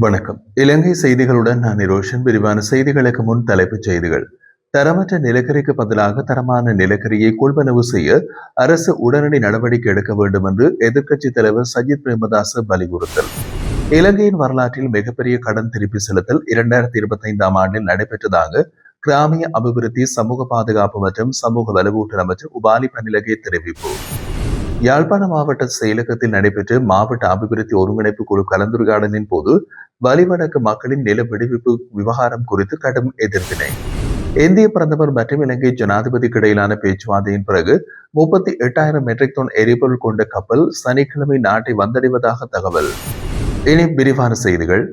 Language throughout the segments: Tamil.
வணக்கம். இலங்கை செய்திகளுடன் நான் நிரோஷன். விரிவான செய்திகளுக்கு முன் தலைப்புச் செய்திகள். தரமற்ற நிலக்கரிக்கு பதிலாக தரமான நிலக்கரியை கொள்வனவு செய்ய அரசு உடனடி நடவடிக்கை எடுக்க வேண்டும் என்று எதிர்க்கட்சித் தலைவர் சஜித் பிரேமதாச வலியுறுத்தல். இலங்கையின் வரலாற்றில் மிகப்பெரிய கடன் திருப்பி செலுத்தல் 2025ஆம் ஆண்டில் நடைபெற்றதாக கிராமிய அபிவிருத்தி, சமூக பாதுகாப்பு மற்றும் சமூக வலுவூட்டல் அமைச்சர் உபாலி பனிலகே தெரிவிப்பு. யாழ்ப்பாண மாவட்ட செயலகத்தில் நடைபெற்ற மாவட்ட அபிவிருத்தி ஒருங்கிணைப்பு குழு கலந்துரையாடலின் போது வலிவடக்கு மக்களின் நில விடுவிப்பு விவகாரம் குறித்து கடும் எதிர்வினை. இந்திய பிரதமர் மற்றும் இலங்கை ஜனாதிபதிக்கு இடையிலான பேச்சுவார்த்தையின் பிறகு 38,000 மெட்ரிக் டன் எரிபொருள் கொண்ட கப்பல் சனிக்கிழமை நாட்டை வந்தடைவதாக தகவல். இனி விரிவான செய்திகள்.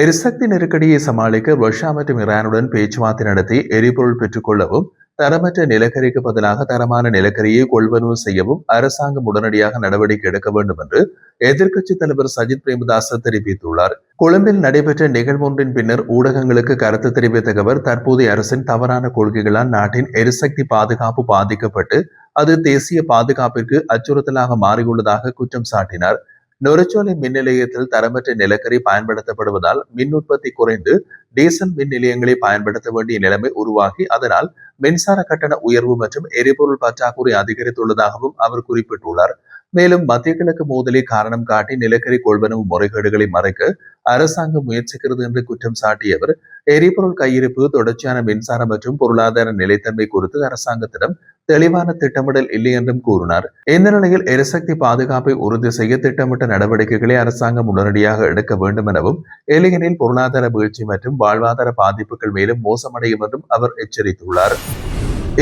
எரிசக்தி நெருக்கடியை சமாளிக்க ரஷ்யா மற்றும் ஈரானுடன் பேச்சுவார்த்தை நடத்தி எரிபொருள் பெற்றுக் கொள்ளவும், தரமற்ற நிலக்கரிக்கு பதிலாக தரமான நிலக்கரியை கொள்வனவு செய்யவும் அரசாங்கம் உடனடியாக நடவடிக்கை எடுக்க வேண்டும் என்று எதிர்க்கட்சித் தலைவர் சஜித் பிரேமதாச தெரிவித்துள்ளார். கொழும்பில் நடைபெற்ற நிகழ்வொன்றின் பின்னர் ஊடகங்களுக்கு கருத்து தெரிவித்த அவர், தற்போதைய அரசின் தவறான கொள்கைகளால் நாட்டின் எரிசக்தி பாதுகாப்பு பாதிக்கப்பட்டு அது தேசிய பாதுகாப்பிற்கு அச்சுறுத்தலாக மாறியுள்ளதாக குற்றம் சாட்டினார். நொரச்சோலை மின் நிலையத்தில் தரமற்ற நிலக்கரி பயன்படுத்தப்படுவதால் மின் உற்பத்தி குறைந்து டீசல் மின் நிலையங்களை பயன்படுத்த வேண்டிய நிலைமை உருவாகி அதனால் மின்சார கட்டண உயர்வு மற்றும் எரிபொருள் பற்றாக்குறை அதிகரித்துள்ளதாகவும் அவர் குறிப்பிட்டுள்ளார். மேலும் மத்திய கிழக்கு மோதலை காரணம் காட்டி நிலக்கரி கொள்வனவு முறைகேடுகளை மறைக்க அரசாங்கம் முயற்சிக்கிறது என்று குற்றம் சாட்டிய அவர், எரிபொருள் கையிருப்பு, தொடர்ச்சியான மின்சாரம் மற்றும் பொருளாதார நிலைத்தன்மை குறித்து அரசாங்கத்திடம் தெளிவான திட்டமிடல் இல்லை என்றும் கூறினார். இந்த நிலையில் எரிசக்தி பாதுகாப்பை உறுதி செய்ய திட்டமிட்ட நடவடிக்கைகளை அரசாங்கம் உடனடியாக எடுக்க வேண்டும் எனவும், இல்லையெனில் பொருளாதார வீழ்ச்சி மற்றும் வாழ்வாதார பாதிப்புகள் மேலும் மோசமடையும் என்றும் அவர் எச்சரித்துள்ளார்.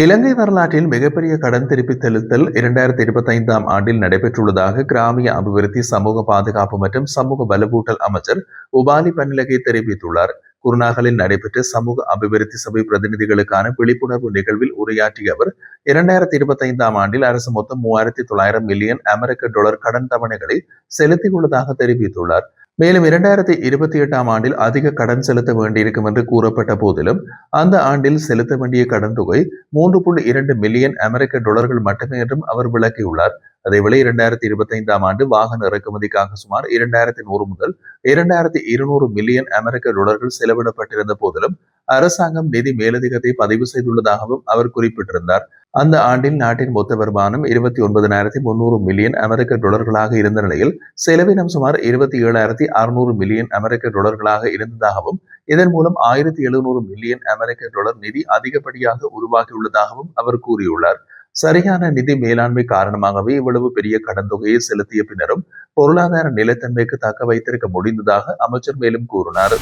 இலங்கை வரலாற்றில் மிகப்பெரிய கடன் திருப்பி செலுத்தல் 2025ஆம் ஆண்டில் நடைபெற்றுள்ளதாக கிராமிய அபிவிருத்தி, சமூக பாதுகாப்பு மற்றும் சமூக வலுவூட்டல் அமைச்சர் உபாலி பனிலகே தெரிவித்துள்ளார். குருநாகலில் நடைபெற்ற சமூக அபிவிருத்தி சபை பிரதிநிதிகளுக்கான விழிப்புணர்வு நிகழ்வில் உரையாற்றிய அவர், 2025ஆம் ஆண்டில் அரசு மொத்தம் 3,900 மில்லியன் அமெரிக்க டாலர் கடன் தவணைகளை செலுத்தியுள்ளதாக தெரிவித்துள்ளார். மேலும் 2028ஆம் ஆண்டில் அதிக கடன் செலுத்த வேண்டியிருக்கும் என்று கூறப்பட்ட போதிலும் அந்த ஆண்டில் செலுத்த வேண்டிய கடன் தொகை 3.2 மில்லியன் அமெரிக்க டாலர்கள் மட்டுமே என்றும் அவர் விளக்கியுள்ளார். அதேவேளை 2025ஆம் ஆண்டு வாகன இறக்குமதிக்காக சுமார் 2,100 முதல் 2,200 மில்லியன் அமெரிக்க டாலர்கள் செலவிடப்பட்டிருந்த போதிலும் அரசாங்கம் நிதி மேலதிகத்தை பதிவு செய்துள்ளதாகவும் அவர் குறிப்பிட்டிருந்தார். அந்த ஆண்டில் நாட்டின் மொத்த வருமானம் 29,300 மில்லியன் அமெரிக்க டாலர்களாக இருந்த நிலையில் செலவினம் சுமார் 27,600 மில்லியன் அமெரிக்க டாலர்களாக இருந்ததாகவும், இதன் மூலம் 1,700 மில்லியன் அமெரிக்க டாலர் நிதி அதிகப்படியாக உருவாகியுள்ளதாகவும் அவர் கூறியுள்ளார். சரியான நிதி மேலாண்மை காரணமாகவே இவ்வளவு பெரிய கடன் தொகையை செலுத்திய பின்னரும் பொருளாதார நிலைத்தன்மைக்கு தக்க வைத்திருக்க முடிந்ததாக அமைச்சர் மேலும் கூறினார்.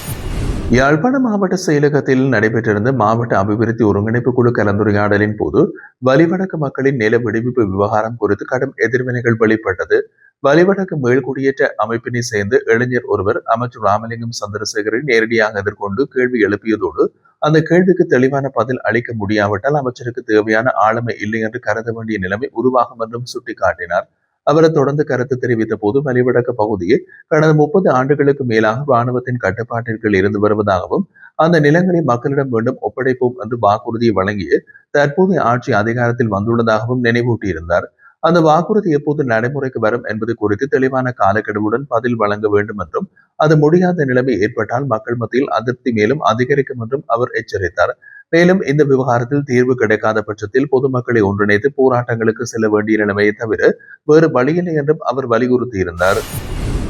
யாழ்ப்பாண மாவட்ட செயலகத்தில் நடைபெற்றிருந்த மாவட்ட அபிவிருத்தி ஒருங்கிணைப்பு குழு கலந்துரையாடலின் போது வலிவடக்கு மக்களின் நில விடுவிப்பு விவகாரம் குறித்து கடும் எதிர்வினைகள் வெளிப்பட்டது. வலிவடக்கு மேல்குடியேற்ற அமைப்பினை சேர்ந்த இளைஞர் ஒருவர் அமைச்சர் ராமலிங்கம் சந்திரசேகரை நேரடியாக எதிர்கொண்டு கேள்வி எழுப்பியதோடு அந்த கேள்விக்கு தெளிவான பதில் அளிக்க முடியாவிட்டால் அமைச்சருக்கு தேவையான ஆளுமை இல்லை என்று கருத வேண்டிய நிலைமை உருவாகும் என்றும் சுட்டிக்காட்டினார். அவர் தொடர்ந்து கருத்து தெரிவித்த போது வலிவடக்கு பகுதியில் கடந்த 30 ஆண்டுகளுக்கு மேலாக இராணுவத்தின் கட்டுப்பாட்டிற்குள் இருந்து வருவதாகவும், அந்த நிலங்களை மக்களிடம் மீண்டும் ஒப்படைப்போம் என்று வாக்குறுதியை வழங்கிய தற்போதைய ஆட்சி அதிகாரத்தில் வந்துள்ளதாகவும் நினைவூட்டியிருந்தார். அந்த வாக்குறுதி எப்போது நடைமுறைக்கு வரும் என்பது குறித்து தெளிவான காலக்கெடுவுடன் பதில் வழங்க வேண்டும் என்றும், அது முடியாத நிலைமை ஏற்பட்டால் மக்கள் மத்தியில் அதிருப்தி மேலும் அதிகரிக்கும் என்றும் அவர் எச்சரித்தார். மேலும் இந்த விவகாரத்தில் தீர்வு கிடைக்காத பட்சத்தில் பொதுமக்களை ஒன்றிணைத்து போராட்டங்களுக்கு செல்ல வேண்டிய நிலைமையை தவிர வேறு வழியில்லை என்றும் அவர் வலியுறுத்தியிருந்தார்.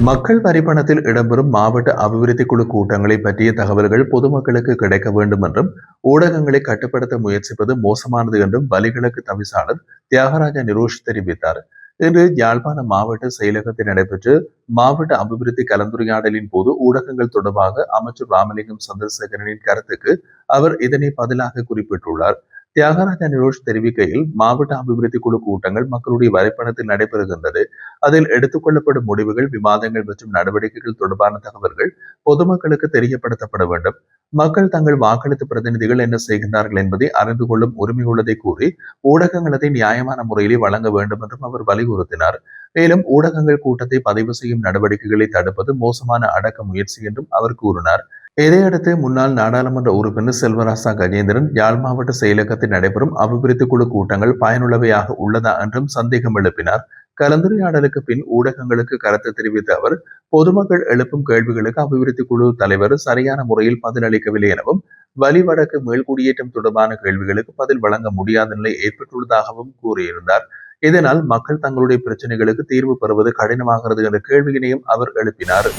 மக்கள் வரிப்பணத்தில் இடம்பெறும் மாவட்ட அபிவிருத்தி குழு கூட்டங்களை பற்றிய தகவல்கள் பொதுமக்களுக்கு கிடைக்க வேண்டும் என்றும், ஊடகங்களை கட்டுப்படுத்த முயற்சிப்பது மோசமானது என்றும் வலிகிழக்கு தவிசாளர் தியாகராஜ நிரோஷ் தெரிவித்தார். இன்று யாழ்ப்பாண மாவட்ட செயலகத்தில் நடைபெற்ற மாவட்ட அபிவிருத்தி கலந்துரையாடலின் போது ஊடகங்கள் தொடர்பாக அமைச்சர் ராமலிங்கம் சந்திரசேகரனின் கருத்துக்கு அவர் இதனை பதிலாக குறிப்பிட்டுள்ளார். தியாகராஜ நிரோஷ் தெரிவிக்கையில், மாவட்ட அபிவிருத்தி குழு கூட்டங்கள் மக்களுடைய வரைபடத்தில் நடைபெறுகின்றது. அதில் எடுத்துக்கொள்ளப்படும் முடிவுகள், விவாதங்கள் மற்றும் நடவடிக்கைகள் தொடர்பான தகவல்கள் பொதுமக்களுக்கு தெரியப்படுத்தப்பட வேண்டும். மக்கள் தங்கள் வாக்களித்த பிரதிநிதிகள் என்ன செய்கின்றார்கள் என்பதை அறிந்து கொள்ளும் உரிமை உள்ளதை கூறி ஊடகங்கள் அதை நியாயமான முறையிலே வழங்க வேண்டும் என்றும் அவர் வலியுறுத்தினார். மேலும் ஊடகங்கள் கூட்டத்தை பதிவு செய்யும் நடவடிக்கைகளை தடுப்பது மோசமான அடக்க முயற்சி என்றும் அவர் கூறினார். இதையடுத்து முன்னாள் நாடாளுமன்ற உறுப்பினர் செல்வராசா கஜேந்திரன் யாழ் மாவட்ட செயலகத்தில் நடைபெறும் அபிவிருத்தி குழு கூட்டங்கள் பயனுள்ளவையாக உள்ளதா என்றும் சந்தேகம் எழுப்பினார். கலந்துரையாடலுக்கு பின் ஊடகங்களுக்கு கருத்து தெரிவித்த அவர், பொதுமக்கள் எழுப்பும் கேள்விகளுக்கு அபிவிருத்தி குழு தலைவர் சரியான முறையில் பதிலளிக்கவில்லை எனவும், வலிவடக்கு மீள்குடியேற்றம் தொடர்பான கேள்விகளுக்கு பதில் வழங்க முடியாத நிலை ஏற்பட்டுள்ளதாகவும் கூறியிருந்தார். இதனால் மக்கள் தங்களுடைய பிரச்சனைகளுக்கு தீர்வு பெறுவது கடினமாகிறது என்ற கேள்வியினையும் அவர் எழுப்பினார்.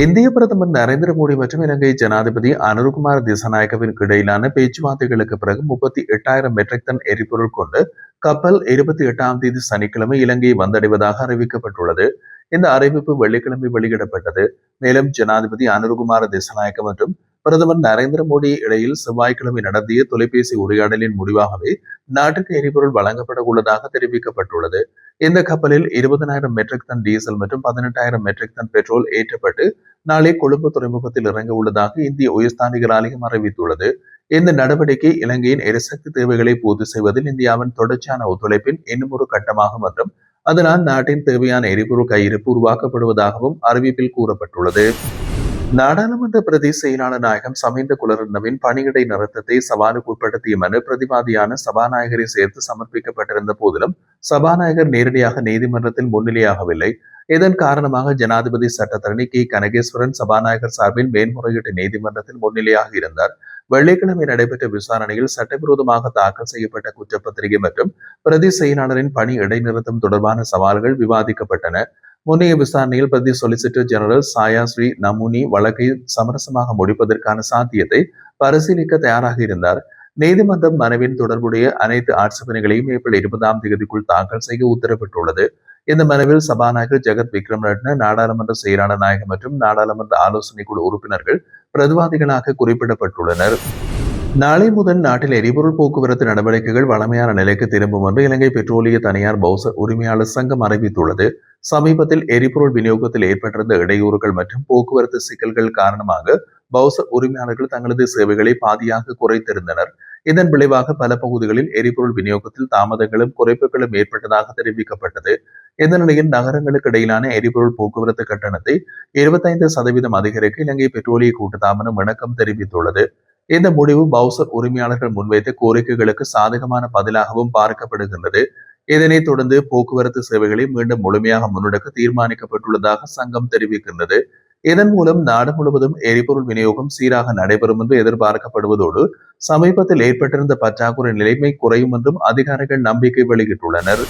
இந்திய பிரதமர் நரேந்திர மோடி மற்றும் இலங்கை ஜனாதிபதி அனுருகுமார் திசாநாயக்கவின் இடையிலான பேச்சுவார்த்தைகளுக்கு பிறகு 38,000 மெட்ரிக் டன் எரிபொருள் கொண்டு கப்பல் 28ஆம் தேதி சனிக்கிழமை இலங்கையை வந்தடைவதாக அறிவிக்கப்பட்டுள்ளது. இந்த அறிவிப்பு வெள்ளிக்கிழமை வெளியிடப்பட்டது. மேலும் ஜனாதிபதி அனுருகுமார திசாநாயக்க மற்றும் பிரதமர் நரேந்திர மோடி இடையில் செவ்வாய்க்கிழமை நடத்திய தொலைபேசி உரையாடலின் முடிவாகவே நாட்டுக்கு எரிபொருள் வழங்கப்பட உள்ளதாக தெரிவிக்கப்பட்டுள்ளது. இந்த கப்பலில் 20,000 மெட்ரிக் டன் டீசல் மற்றும் 18,000 மெட்ரிக் டன் பெட்ரோல் ஏற்றப்பட்டு நாளை கொழும்பு துறைமுகத்தில் இறங்க உள்ளதாக இந்திய உயர்ஸ்தானிகர் ஆலயம் அறிவித்துள்ளது. இந்த நடவடிக்கை இலங்கையின் எரிசக்தி தேவைகளை பூர்த்தி செய்வதில் இந்தியாவின் தொடர்ச்சியான ஒத்துழைப்பின் இன்னும் ஒரு கட்டமாகும் என்றும், அதனால் நாட்டின் தேவையான எரிபொருள் கையிருப்பு உருவாக்கப்படுவதாகவும் அறிவிப்பில் கூறப்பட்டுள்ளது. நாடாளுமன்ற பிரதி செயலாளர் நாயகம் சமீந்த குலரட்னவின் பணியிடை நிறுத்தத்தை சவாலுக்கு உட்படுத்திய மனு பிரதிவாதியான சபாநாயகரை சேர்த்து சமர்ப்பிக்கப்பட்டிருந்த போதிலும் சபாநாயகர் நேரடியாக நீதிமன்றத்தில் முன்னிலையாகவில்லை. இதன் காரணமாக ஜனாதிபதி சட்டத்தரணி கே கனகேஸ்வரன் சபாநாயகர் சார்பில் மேன்முறையீட்டு நீதிமன்றத்தில் முன்னிலையாக இருந்தார். வெள்ளிக்கிழமை நடைபெற்ற விசாரணையில் சட்டவிரோதமாக தாக்கல் செய்யப்பட்ட குற்றப்பத்திரிகை மற்றும் பிரதி செயலாளரின் பணி இடைநிறுத்தம் தொடர்பான சவால்கள் விவாதிக்கப்பட்டன. முன்னைய விசாரணையில் பிரதி சொலிசிட்டர் ஜெனரல் சாயா ஸ்ரீ நமூனி வழக்கை சமரசமாக முடிப்பதற்கான சாத்தியத்தை பரிசீலிக்க தயாராக இருந்தார். நீதிமன்றம் மனுவின் தொடர்புடைய அனைத்து ஆட்சேபனைகளையும் ஏப்ரல் 20ஆம் தேதிக்குள் தாக்கல் செய்ய உத்தரவிட்டுள்ளது. இந்த மனுவில் சபாநாயகர் ஜெகத் விக்ரம் ரட்ன, நாடாளுமன்ற செயலாளர் நாயகம் மற்றும் நாடாளுமன்ற ஆலோசனை குழு உறுப்பினர்கள் பிரதிவாதிகளாக குறிப்பிடப்பட்டுள்ளனர். நாளை முதல் நாட்டில் எரிபொருள் போக்குவரத்து நடவடிக்கைகள் வழமையான நிலைக்கு திரும்பும் என்று இலங்கை பெட்ரோலிய தனியார் பவுசர் உரிமையாளர் சங்கம் அறிவித்துள்ளது. சமீபத்தில் எரிபொருள் விநியோகத்தில் ஏற்பட்டிருந்த இடையூறுகள் மற்றும் போக்குவரத்து சிக்கல்கள் காரணமாக பவுசர் உரிமையாளர்கள் தங்களது சேவைகளை பாதியாக குறைத்திருந்தனர். இதன் விளைவாக பல பகுதிகளில் எரிபொருள் விநியோகத்தில் தாமதங்களும் குறைப்புகளும் ஏற்பட்டதாக தெரிவிக்கப்பட்டது. இந்த நிலையில் நகரங்களுக்கு இடையிலான எரிபொருள் போக்குவரத்து கட்டணத்தை 25% அதிகரிக்க இலங்கை பெட்ரோலிய கூட்டுத்தாபனம் இணக்கம் தெரிவித்துள்ளது. இந்த முடிவு பவுசர் உரிமையாளர்கள் முன்வைத்த கோரிக்கைகளுக்கு சாதகமான பதிலாகவும் பார்க்கப்படுகின்றது. இதனைத் தொடர்ந்து போக்குவரத்து சேவைகளை மீண்டும் முழுமையாக முன்னெடுக்க தீர்மானிக்கப்பட்டுள்ளதாக சங்கம் தெரிவிக்கின்றது. இதன் மூலம் நாடு முழுவதும் எரிபொருள் விநியோகம் சீராக நடைபெறும் என்று எதிர்பார்க்கப்படுவதோடு சமீபத்தில் ஏற்பட்டிருந்த பற்றாக்குறை நிலைமை குறையும் என்றும் அதிகாரிகள் நம்பிக்கை வெளியிட்டுள்ளனர்.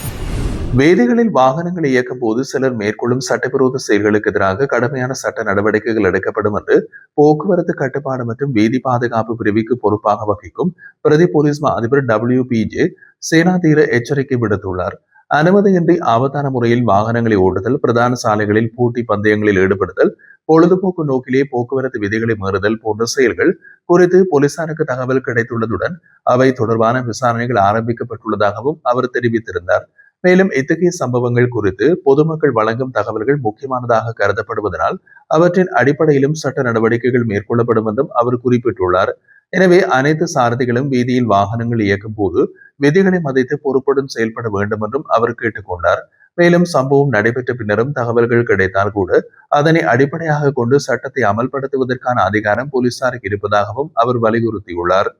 வீதிகளில் வாகனங்களை இயக்கும் போது சிலர் மேற்கொள்ளும் சட்டவிரோத செயல்களுக்கு எதிராக கடுமையான சட்ட நடவடிக்கைகள் எடுக்கப்படும் என்று போக்குவரத்து கட்டுப்பாடு மற்றும் வீதி பாதுகாப்பு பிரிவுக்கு பொறுப்பாக வகிக்கும் பிரதி போலீஸ் மா அதிபர் WPJ சேனாதீர எச்சரிக்கை விடுத்துள்ளார். அனுமதியின்றி ஆபத்தான முறையில் வாகனங்களை ஓட்டுதல், பிரதான சாலைகளில் போட்டி பந்தயங்களில் ஈடுபடுதல், பொழுதுபோக்கு நோக்கிலே போக்குவரத்து விதிகளை மீறுதல் போன்ற செயல்கள் குறித்து போலீசாருக்கு தகவல் கிடைத்துள்ளதுடன் அவை தொடர்பான விசாரணைகள் ஆரம்பிக்கப்பட்டுள்ளதாகவும் அவர் தெரிவித்திருந்தார். மேலும் இத்தகைய சம்பவங்கள் குறித்து பொதுமக்கள் வழங்கும் தகவல்கள் முக்கியமானதாக கருதப்படுவதனால் அவற்றின் அடிப்படையிலும் சட்ட நடவடிக்கைகள் மேற்கொள்ளப்படும் என்றும் அவர் குறிப்பிட்டுள்ளார். எனவே அனைத்து சாரதிகளும் வீதியில் வாகனங்கள் இயக்கும் போது விதிகளை மதித்து பொறுப்புடன் செயல்பட வேண்டும் என்றும் அவர் கேட்டுக்கொண்டார். மேலும் சம்பவம் நடைபெற்ற பின்னரும் தகவல்கள் கிடைத்தால் கூட அதனை அடிப்படையாக கொண்டு சட்டத்தை அமல்படுத்துவதற்கான அதிகாரம் போலீசாருக்கு இருப்பதாகவும் அவர் வலியுறுத்தியுள்ளார்.